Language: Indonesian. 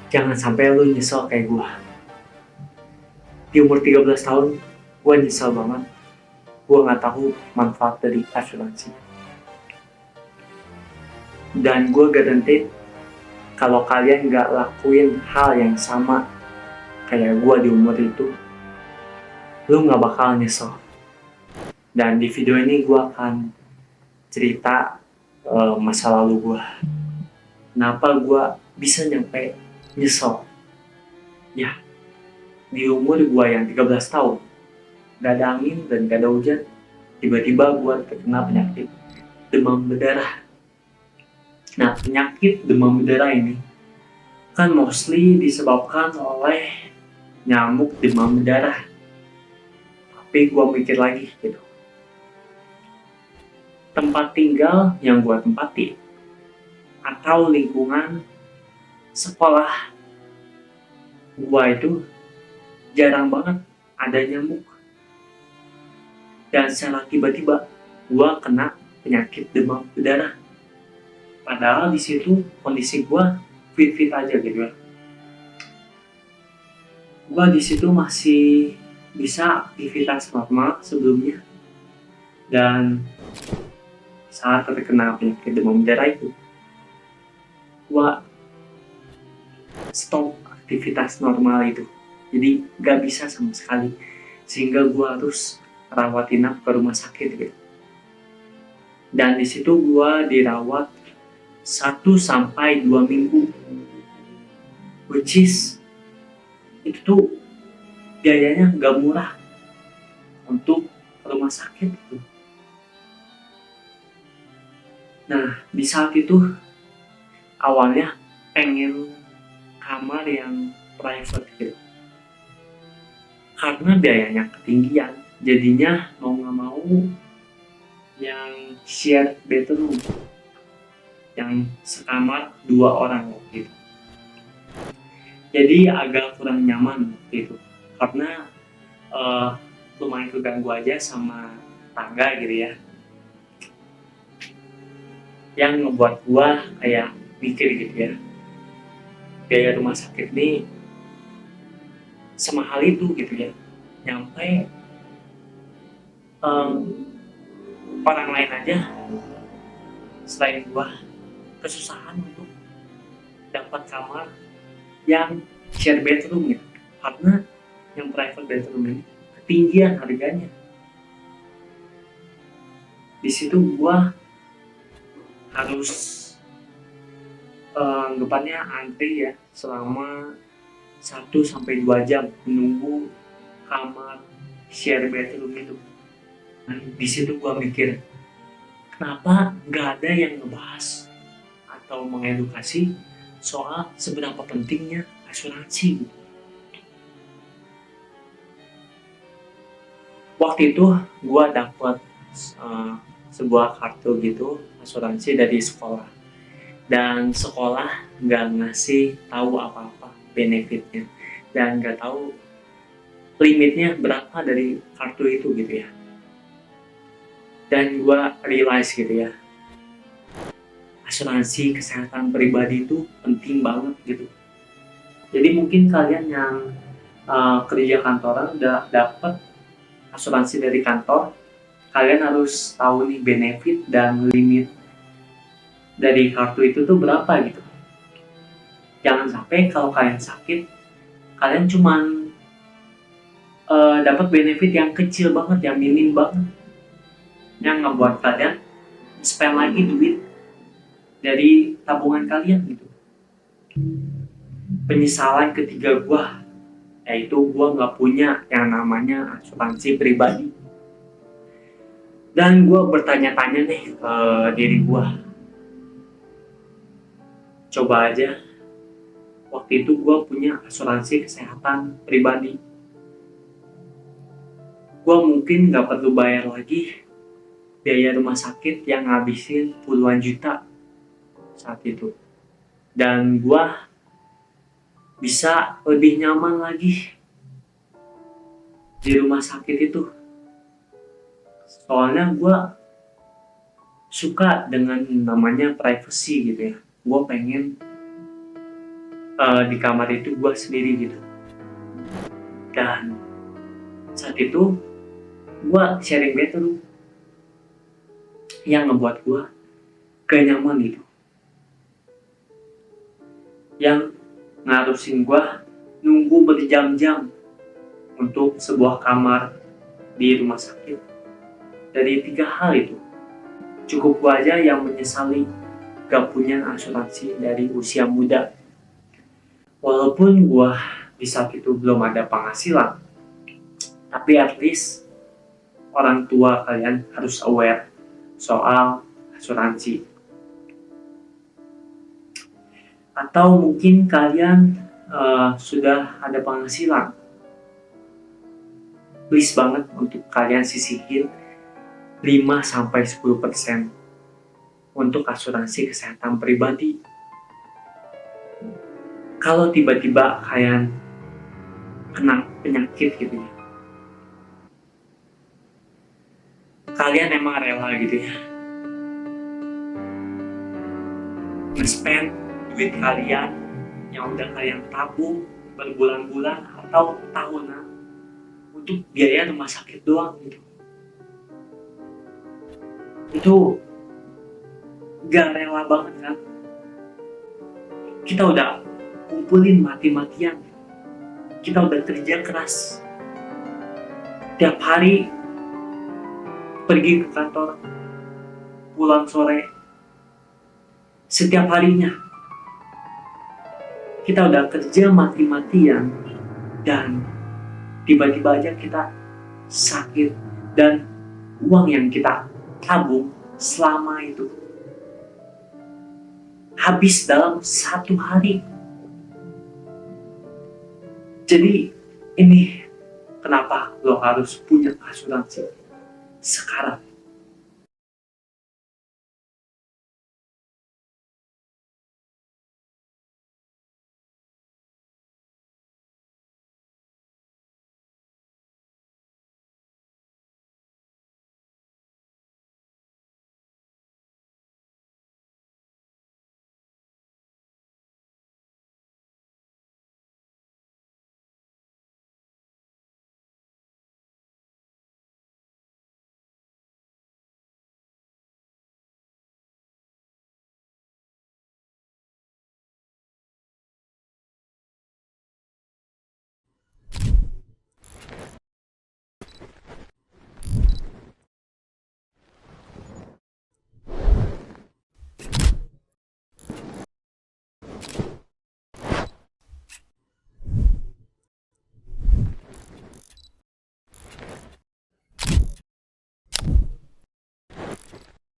Jangan sampai lu nyesel kayak gue. Di umur 13 tahun, gue nyesel banget. Gue nggak tahu manfaat dari asuransi. Dan gue garanti kalau kalian nggak lakuin hal yang sama kayak gue di umur itu, lu nggak bakal nyesel. Dan di video ini gue akan cerita masa lalu gue. Kenapa gue bisa nyampe nyesel. Ya, di umur gue yang 13 tahun, gak ada angin dan gak ada hujan, tiba-tiba gue terkena penyakit demam berdarah. Nah, penyakit demam berdarah ini kan mostly disebabkan oleh nyamuk demam berdarah. Tapi gue mikir lagi gitu, tempat tinggal yang gue tempati atau lingkungan sekolah gue itu jarang banget ada nyamuk. Dan secara tiba-tiba gue kena penyakit demam berdarah. Padahal di situ kondisi gue fit-fit aja gitu ya. Gue di situ masih bisa aktivitas normal sebelumnya. Dan saat terkena penyakit demam berdarah itu, gue stop aktivitas normal itu. Jadi gak bisa sama sekali. Sehingga gue harus rawat inap ke rumah sakit gitu. Dan di situ gue dirawat 1 sampai 2 minggu, which is itu tuh biayanya nggak murah untuk rumah sakit gitu. Nah, di saat itu awalnya pengen kamar yang private gitu, karena biayanya ketinggian. Jadinya mau nggak mau yang shared bedroom, yang sekamar 2 orang gitu. Jadi agak kurang nyaman gitu, karena lumayan keganggu aja sama tangga gitu ya, yang ngebuat gua kayak mikir gitu ya, biaya rumah sakit nih semahal itu gitu ya, nyampe um, orang lain aja selain gua kesusahan untuk dapat kamar yang share bedroom gitu, karena yang private bedroom ini ketinggian harganya. Di situ gua harus anggapannya antri ya selama 1 sampai 2 jam menunggu kamar share bedroom itu. Nah, di situ gua mikir, kenapa nggak ada yang ngebahas atau mengedukasi soal seberapa pentingnya asuransi. Waktu itu gua dapat uh, sebuah kartu gitu asuransi dari sekolah, dan sekolah nggak ngasih tahu apa-apa benefitnya dan nggak tahu limitnya berapa dari kartu itu gitu ya. Dan gue realize gitu ya, asuransi kesehatan pribadi itu penting banget gitu. Jadi mungkin kalian yang kerja kantoran udah dapet asuransi dari kantor, kalian harus tahu nih benefit dan limit dari kartu itu tuh berapa gitu. Jangan sampai kalau kalian sakit, kalian cuman dapat benefit yang kecil banget, yang minim banget, yang ngebuat kalian spend lagi duit dari tabungan kalian gitu. Penyesalan ketiga gue yaitu gue nggak punya yang namanya asuransi pribadi. Dan gue bertanya-tanya nih ke diri gue, coba aja waktu itu gue punya asuransi kesehatan pribadi, gue mungkin nggak perlu bayar lagi biaya rumah sakit yang ngabisin puluhan juta saat itu. Dan gue bisa lebih nyaman lagi di rumah sakit itu. Soalnya gue suka dengan namanya privacy gitu ya. Gue pengen di kamar itu gue sendiri gitu. Dan saat itu gue sharing bed tuh yang ngebuat gue gak nyaman gitu, yang ngarusin gue nunggu berjam-jam untuk sebuah kamar di rumah sakit. Dari 3 hal itu cukup gue aja yang menyesali gak punya asuransi dari usia muda. Walaupun gue di saat itu belum ada penghasilan, tapi at least orang tua kalian harus aware soal asuransi. Atau mungkin kalian sudah ada penghasilan, please banget untuk kalian sisihin 5-10% untuk asuransi kesehatan pribadi. Kalau tiba-tiba kalian kena penyakit gitu ya, kalian emang rela gitu ya nge-spend duit kalian yang udah kalian tabung berbulan-bulan atau tahunan untuk biaya rumah sakit doang gitu. Itu gak rela banget kan? Kita udah kumpulin mati-matian, kita udah kerja keras tiap hari, pergi ke kantor, pulang sore, setiap harinya kita udah kerja mati-matian, dan tiba-tiba aja kita sakit, dan uang yang kita tabung selama itu habis dalam 1 hari. Jadi ini kenapa lo harus punya asuransi sekarang.